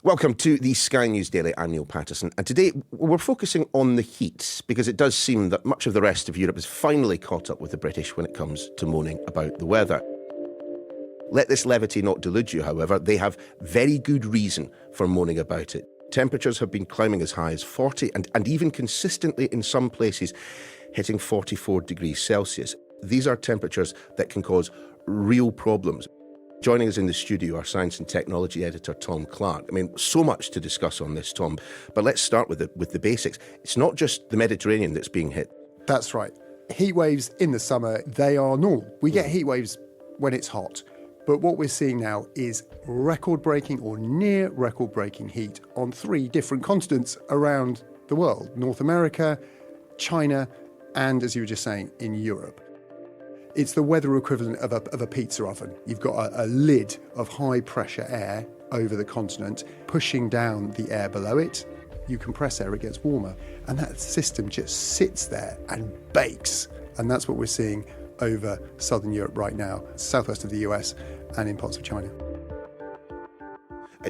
Welcome to the Sky News Daily. I'm Niall Paterson, and today we're focusing on the heat because it does seem that much of the rest of Europe has finally caught up with the British when it comes to moaning about the weather. Let this levity not delude you, however. They have very good reason for moaning about it. Temperatures have been climbing as high as 40 and even consistently in some places hitting 44 degrees Celsius. These are temperatures that can cause real problems. Joining us in the studio, our science and technology editor, Tom Clark. I mean, so much to discuss on this, Tom, but let's start with the basics. It's not just the Mediterranean that's being hit. That's right. Heat waves in the summer, they are normal. We get heat waves when it's hot. But what we're seeing now is record-breaking or near record-breaking heat on 3 different continents around the world. North America, China, and, as you were just saying, in Europe. It's the weather equivalent of a pizza oven. You've got a lid of high-pressure air over the continent, pushing down the air below it. You compress air, it gets warmer. And that system just sits there and bakes. And that's what we're seeing over southern Europe right now, southwest of the US and in parts of China.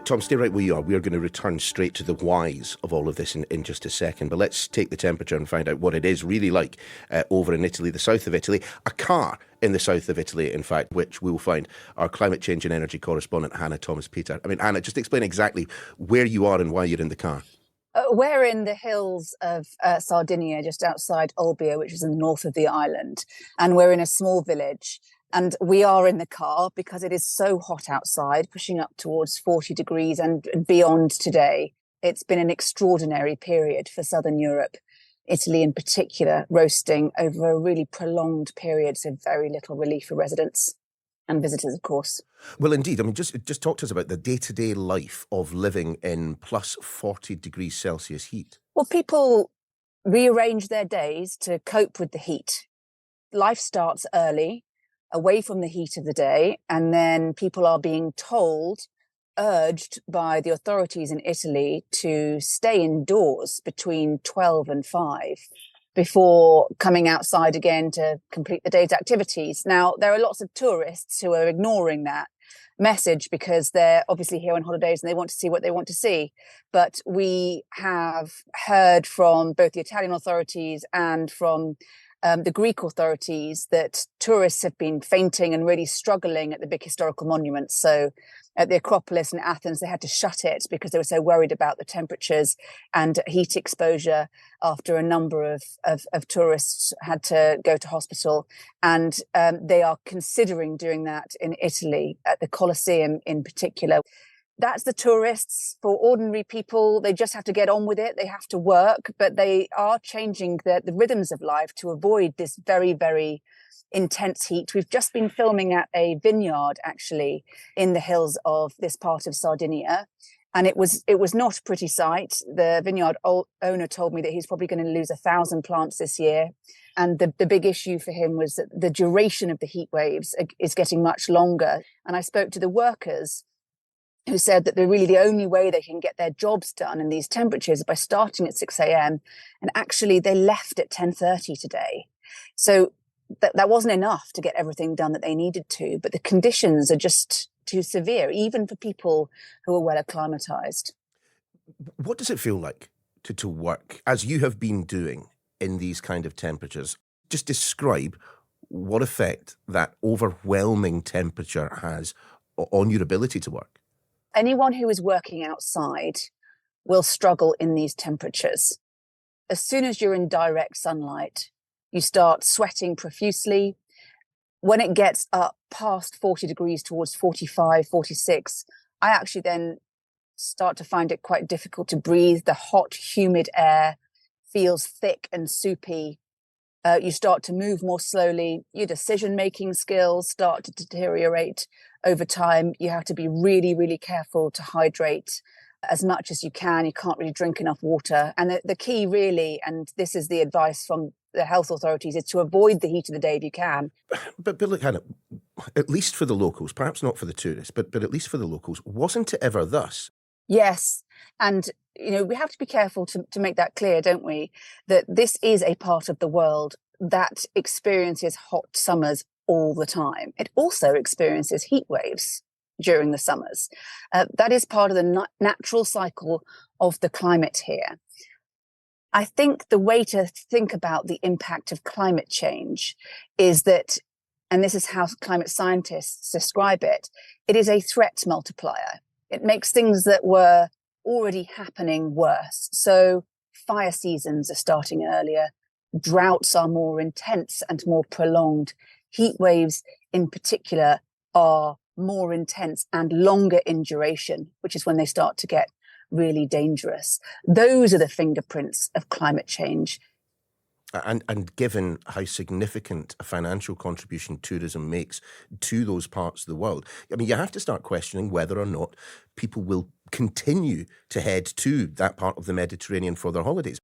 Tom, stay right where you are. We are going to return straight to the whys of all of this in just a second. But let's take the temperature and find out what it is really like over in Italy, the south of Italy. A car in the south of Italy, in fact, which we will find our climate change and energy correspondent, Hannah Thomas-Peter. I mean, Hannah, just explain exactly where you are and why you're in the car. We're in the hills of Sardinia, just outside Olbia, which is in the north of the island. And we're in a small village. And we are in the car because it is so hot outside, pushing up towards 40 degrees and beyond today. It's been an extraordinary period for southern Europe, Italy in particular, roasting over a really prolonged period, so very little relief for residents and visitors, of course. Well, indeed. I mean, just talk to us about the day-to-day life of living in plus 40 degrees Celsius heat. Well, people rearrange their days to cope with the heat. Life starts early, away from the heat of the day, and then people are being urged by the authorities in Italy to stay indoors between 12 and 5 before coming outside again to complete the day's activities. Now, there are lots of tourists who are ignoring that message because they're obviously here on holidays and they want to see what they want to see. But we have heard from both the Italian authorities and from the Greek authorities that tourists have been fainting and really struggling at the big historical monuments. So at the Acropolis in Athens, they had to shut it because they were so worried about the temperatures and heat exposure after a number of tourists had to go to hospital. And they are considering doing that in Italy, at the Colosseum in particular. That's the tourists. For ordinary people, they just have to get on with it. They have to work, but they are changing the rhythms of life to avoid this very, very intense heat. We've just been filming at a vineyard, actually, in the hills of this part of Sardinia. And it was not a pretty sight. The vineyard owner told me that he's probably going to lose 1,000 plants this year. And the big issue for him was that the duration of the heat waves is getting much longer. And I spoke to the workers who said that they're really the only way they can get their jobs done in these temperatures is by starting at 6 a.m. And actually they left at 10:30 today. So that wasn't enough to get everything done that they needed to, but the conditions are just too severe, even for people who are well acclimatized. What does it feel like to work, as you have been doing, in these kind of temperatures? Just describe what effect that overwhelming temperature has on your ability to work. Anyone who is working outside will struggle in these temperatures. As soon as you're in direct sunlight, you start sweating profusely. When it gets up past 40 degrees towards 45, 46, I actually then start to find it quite difficult to breathe. The hot, humid air feels thick and soupy. You start to move more slowly. Your decision-making skills start to deteriorate over time. You have to be really, really careful to hydrate as much as you can. You can't really drink enough water. And the key really, and this is the advice from the health authorities, is to avoid the heat of the day if you can. But look, Hannah, at least for the locals, perhaps not for the tourists, but at least for the locals, wasn't it ever thus? Yes. And, we have to be careful to make that clear, don't we? That this is a part of the world that experiences hot summers all the time. It also experiences heat waves during the summers. That is part of the natural cycle of the climate here. I think the way to think about the impact of climate change is that, and this is how climate scientists describe it, it is a threat multiplier. It makes things that were already happening worse. So fire seasons are starting earlier, droughts are more intense and more prolonged. Heat waves in particular are more intense and longer in duration, which is when they start to get really dangerous. Those are the fingerprints of climate change. And given how significant a financial contribution tourism makes to those parts of the world, I mean, you have to start questioning whether or not people will continue to head to that part of the Mediterranean for their holidays.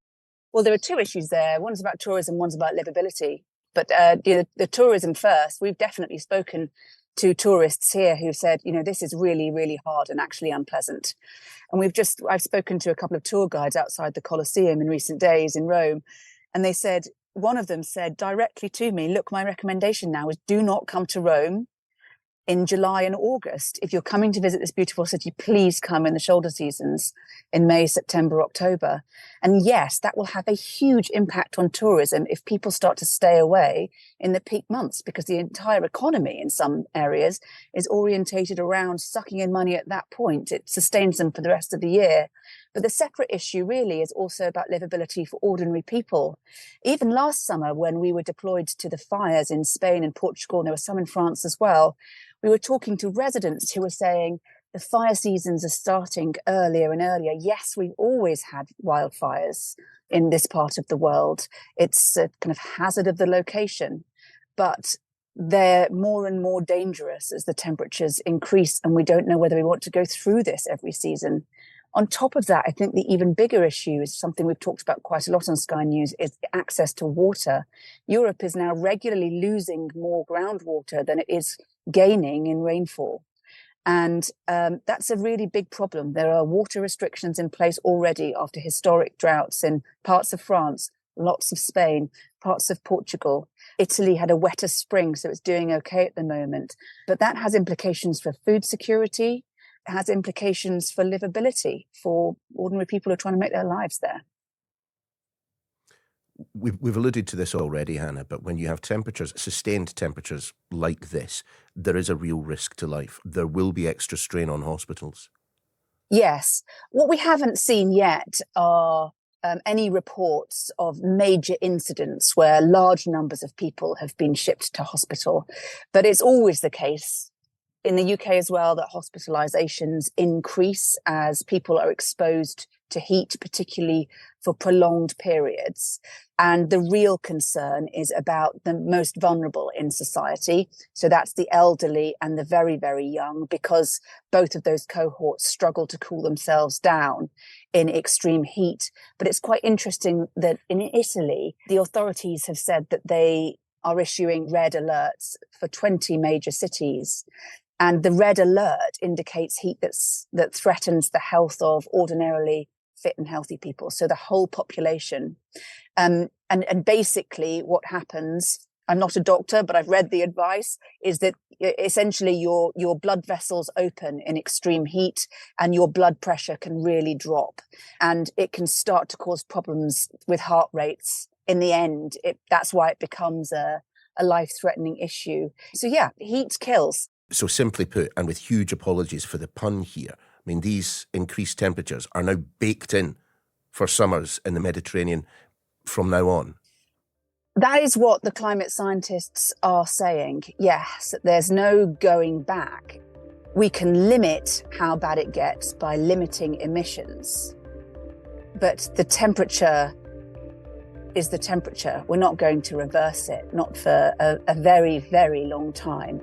Well, there are two issues there. One's about tourism, one's about livability. But the tourism first, we've definitely spoken to tourists here who said, this is really, really hard and actually unpleasant. And I've spoken to a couple of tour guides outside the Colosseum in recent days in Rome. And they said, one of them said directly to me, look, my recommendation now is do not come to Rome in July and August. If you're coming to visit this beautiful city, please come in the shoulder seasons in May, September, October. And yes, that will have a huge impact on tourism if people start to stay away in the peak months, because the entire economy in some areas is orientated around sucking in money at that point. It sustains them for the rest of the year. But the separate issue really is also about livability for ordinary people. Even last summer, when we were deployed to the fires in Spain and Portugal, and there were some in France as well, we were talking to residents who were saying the fire seasons are starting earlier and earlier. Yes, we've always had wildfires in this part of the world. It's a kind of hazard of the location, but they're more and more dangerous as the temperatures increase, and we don't know whether we want to go through this every season. On top of that, I think the even bigger issue is something we've talked about quite a lot on Sky News, is access to water. Europe is now regularly losing more groundwater than it is gaining in rainfall. And that's a really big problem. There are water restrictions in place already after historic droughts in parts of France, lots of Spain, parts of Portugal. Italy had a wetter spring, so it's doing okay at the moment. But that has implications for food security, has implications for livability for ordinary people who are trying to make their lives there. We've alluded to this already, Hannah, but when you have temperatures, sustained temperatures like this, there is a real risk to life. There will be extra strain on hospitals. Yes. What we haven't seen yet are any reports of major incidents where large numbers of people have been shipped to hospital. But it's always the case in the UK as well that hospitalizations increase as people are exposed to heat, particularly for prolonged periods. And the real concern is about the most vulnerable in society. So that's the elderly and the very, very young, because both of those cohorts struggle to cool themselves down in extreme heat. But it's quite interesting that in Italy, the authorities have said that they are issuing red alerts for 20 major cities. And the red alert indicates heat that threatens the health of ordinarily fit and healthy people, so the whole population. And basically what happens, I'm not a doctor, but I've read the advice, is that essentially your blood vessels open in extreme heat and your blood pressure can really drop. And it can start to cause problems with heart rates. In the end, that's why it becomes a life-threatening issue. So yeah, heat kills. So simply put, and with huge apologies for the pun here, I mean, these increased temperatures are now baked in for summers in the Mediterranean from now on. That is what the climate scientists are saying. Yes, there's no going back. We can limit how bad it gets by limiting emissions. But the temperature is the temperature. We're not going to reverse it, not for a very, very long time.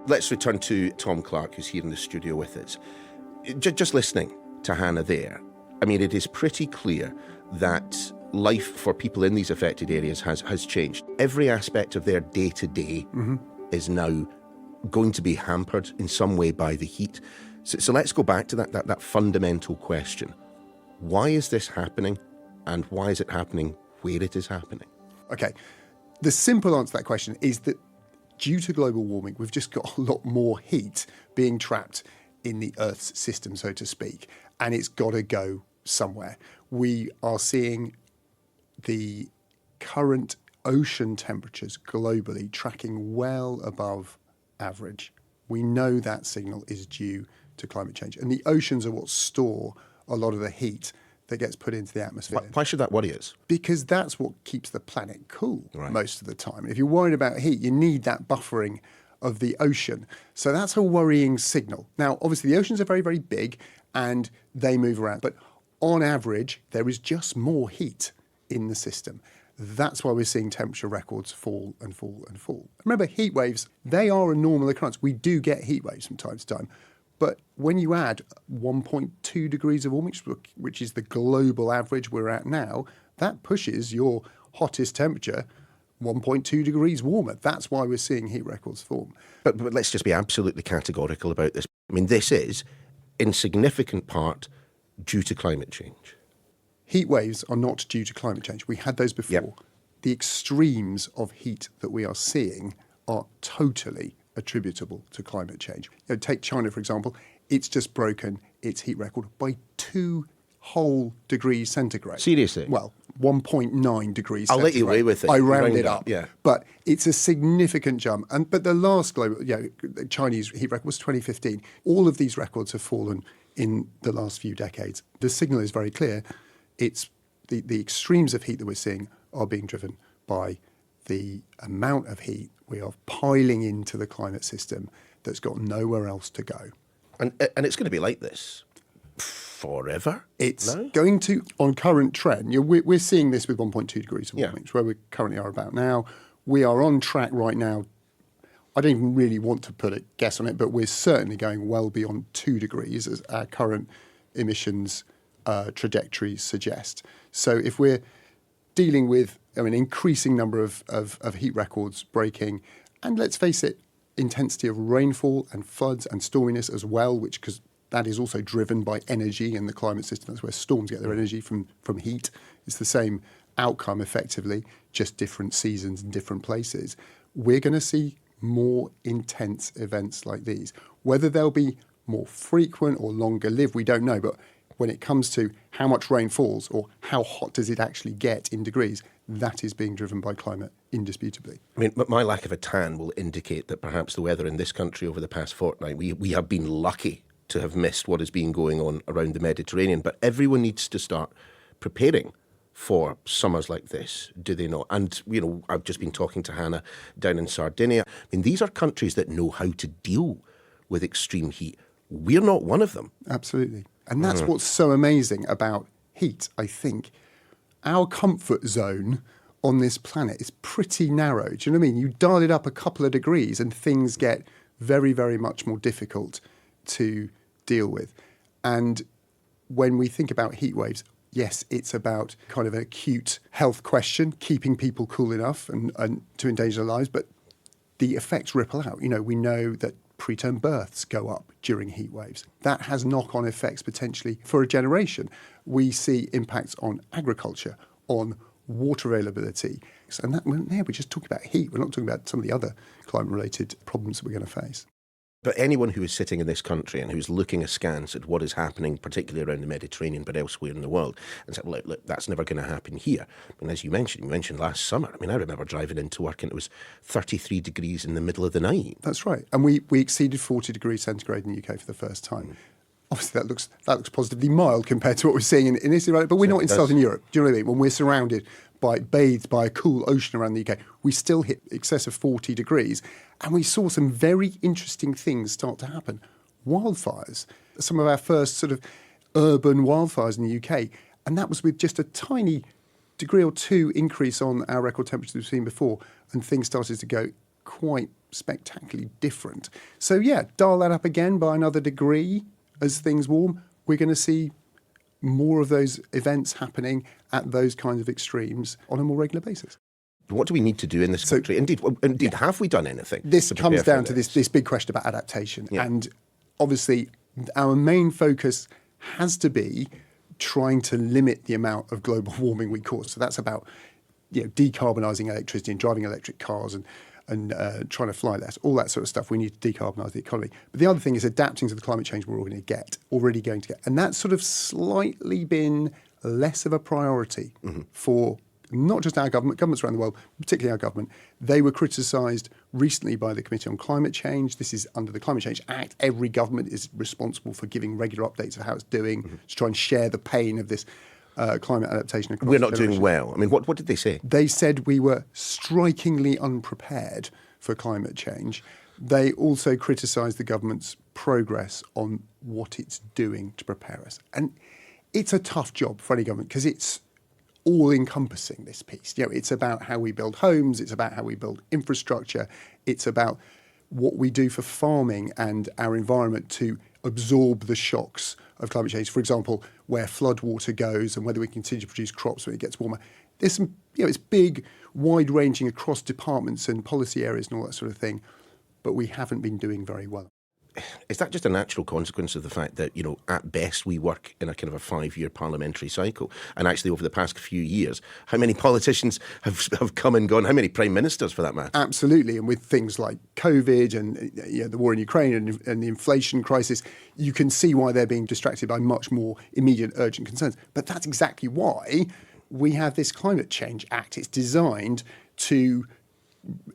Let's return to Tom Clark, who's here in the studio with us. Just listening to Hannah there, I mean, it is pretty clear that life for people in these affected areas has changed. Every aspect of their day-to-day is now going to be hampered in some way by the heat. So let's go back to that fundamental question. Why is this happening, and why is it happening where it is happening? Okay, the simple answer to that question is that due to global warming, we've just got a lot more heat being trapped in the Earth's system, so to speak, and it's got to go somewhere. We are seeing the current ocean temperatures globally tracking well above average. We know that signal is due to climate change, and the oceans are what store a lot of the heat that gets put into the atmosphere. Why should that worry us? Because that's what keeps the planet cool Right. most of the time. And if you're worried about heat, you need that buffering of the ocean. So that's a worrying signal. Now, obviously, the oceans are very, very big and they move around. But on average, there is just more heat in the system. That's why we're seeing temperature records fall and fall and fall. Remember, heat waves, they are a normal occurrence. We do get heat waves from time to time. But when you add 1.2 degrees of warming, which is the global average we're at now, that pushes your hottest temperature 1.2 degrees warmer. That's why we're seeing heat records form. But let's just be absolutely categorical about this. I mean, this is, in significant part, due to climate change. Heat waves are not due to climate change. We had those before. Yep. The extremes of heat that we are seeing are totally attributable to climate change. Take China, for example. It's just broken its heat record by 2 whole degrees centigrade. Seriously? Well, 1.9 degrees I'll centigrade. let you away with it. I round it up. Yeah. But it's a significant jump. But the last global, the Chinese heat record was 2015. All of these records have fallen in the last few decades. The signal is very clear. It's the extremes of heat that we're seeing are being driven by the amount of heat we are piling into the climate system that's got nowhere else to go. And it's going to be like this forever? It's No? going to, on current trend, we're seeing this with 1.2 degrees of Yeah. warming, it's where we currently are about now. We are on track right now. I don't even really want to put a guess on it, but we're certainly going well beyond 2 degrees as our current emissions trajectories suggest. So if we're dealing with an increasing number of heat records breaking, and let's face it, intensity of rainfall and floods and storminess as well, because that is also driven by energy in the climate system. That's where storms get their energy from heat. It's the same outcome effectively, just different seasons and different places. We're going to see more intense events like these. Whether they'll be more frequent or longer lived, we don't know. But when it comes to how much rain falls or how hot does it actually get in degrees, that is being driven by climate, indisputably. I mean, my lack of a tan will indicate that perhaps the weather in this country over the past fortnight, we have been lucky to have missed what has been going on around the Mediterranean. But everyone needs to start preparing for summers like this, do they not? And, I've just been talking to Hannah down in Sardinia. I mean, these are countries that know how to deal with extreme heat. We're not one of them. Absolutely. And that's what's so amazing about heat, I think. Our comfort zone on this planet is pretty narrow. Do you know what I mean? You dial it up a couple of degrees and things get very, very much more difficult to deal with. And when we think about heat waves, yes, it's about kind of an acute health question, keeping people cool enough and to endanger their lives, but the effects ripple out. We know that preterm births go up during heat waves. That has knock-on effects potentially for a generation. We see impacts on agriculture, on water availability. And we're just talking about heat. We're not talking about some of the other climate-related problems that we're going to face. But anyone who is sitting in this country and who's looking askance at what is happening, particularly around the Mediterranean, but elsewhere in the world, and said, look, that's never going to happen here. I mean, as you mentioned last summer. I mean, I remember driving into work and it was 33 degrees in the middle of the night. That's right. And we exceeded 40 degrees centigrade in the UK for the first time. Obviously, that looks positively mild compared to what we're seeing in Italy, right? But we're not in Southern Europe. Do you know what I mean? When we're surrounded bathed by a cool ocean around the UK, we still hit excess of 40 degrees. And we saw some very interesting things start to happen. Wildfires, some of our first sort of urban wildfires in the UK. And that was with just a tiny degree or two increase on our record temperatures we've seen before. And things started to go quite spectacularly different. So yeah, dial that up again by another degree as things warm. We're going to see more of those events happening at those kinds of extremes on a more regular basis. What do we need to do in this country? Indeed, have we done anything? This comes down to this big question about adaptation. Yeah. And obviously, our main focus has to be trying to limit the amount of global warming we cause. So that's about decarbonising electricity and driving electric cars and trying to fly less, all that sort of stuff. We need to decarbonise the economy. But the other thing is adapting to the climate change we're already going to get. And that's sort of slightly been less of a priority for not just our governments around the world, particularly our government. They were criticised recently by the Committee on Climate Change. This is under the Climate Change Act. Every government is responsible for giving regular updates of how it's doing to try and share the pain of this climate adaptation across We're not doing well. I mean, what did they say? They said we were strikingly unprepared for climate change. They also criticised the government's progress on what it's doing to prepare us. And it's a tough job for any government because it's all-encompassing, this piece. It's about how we build homes, it's about how we build infrastructure, it's about what we do for farming and our environment to absorb the shocks of climate change. For example, where floodwater goes and whether we continue to produce crops when it gets warmer. There's some, it's big, wide-ranging across departments and policy areas and all that sort of thing, but we haven't been doing very well. Is that just a natural consequence of the fact that, at best we work in a kind of a 5-year parliamentary cycle? And actually over the past few years, how many politicians have come and gone? How many prime ministers, for that matter? Absolutely. And with things like COVID and the war in Ukraine and the inflation crisis, you can see why they're being distracted by much more immediate, urgent concerns. But that's exactly why we have this Climate Change Act. It's designed to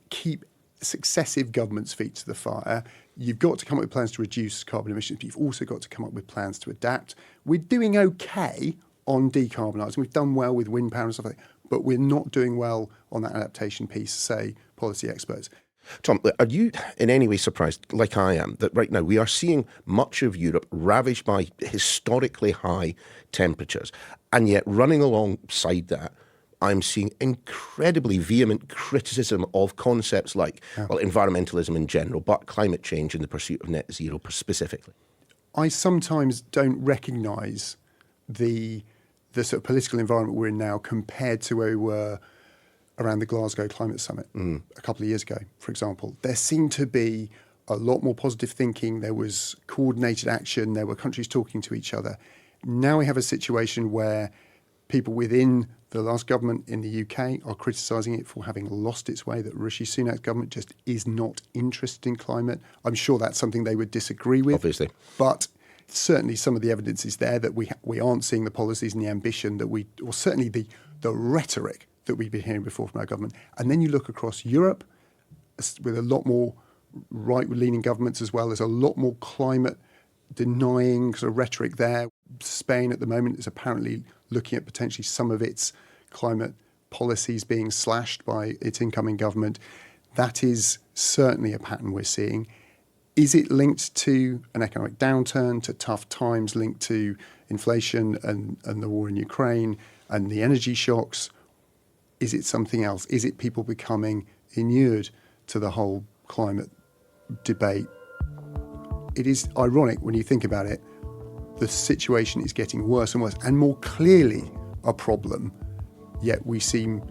keep successive governments' feet to the fire. You've got to come up with plans to reduce carbon emissions, but you've also got to come up with plans to adapt. We're doing okay on decarbonising. We've done well with wind power and stuff like that, but we're not doing well on that adaptation piece, say, policy experts. Tom, are you in any way surprised, like I am, that right now we are seeing much of Europe ravaged by historically high temperatures, and yet running alongside that, I'm seeing incredibly vehement criticism of concepts like, environmentalism in general, but climate change and the pursuit of net zero specifically? I sometimes don't recognise the sort of political environment we're in now compared to where we were around the Glasgow Climate Summit a couple of years ago, for example. There seemed to be a lot more positive thinking. There was coordinated action. There were countries talking to each other. Now we have a situation where people within the last government in the UK are criticising it for having lost its way, that Rishi Sunak's government just is not interested in climate. I'm sure that's something they would disagree with. Obviously. But certainly some of the evidence is there that we aren't seeing the policies and the ambition that or certainly the rhetoric that we've been hearing before from our government. And then you look across Europe with a lot more right-leaning governments as well. There's a lot more climate-denying sort of rhetoric there. Spain at the moment is apparently looking at potentially some of its climate policies being slashed by its incoming government. That is certainly a pattern we're seeing. Is it linked to an economic downturn, to tough times, linked to inflation and the war in Ukraine and the energy shocks? Is it something else? Is it people becoming inured to the whole climate debate? It is ironic when you think about it. The situation is getting worse and worse and more clearly a problem, yet we seem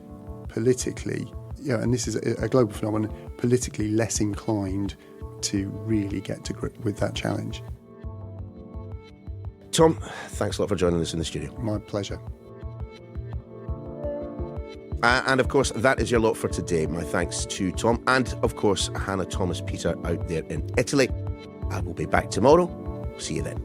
politically, and this is a global phenomenon, politically less inclined to really get to grip with that challenge. Tom, thanks a lot for joining us in the studio. My pleasure. And of course, that is your lot for today. My thanks to Tom and, of course, Hannah Thomas Peter out there in Italy. I will be back tomorrow. See you then.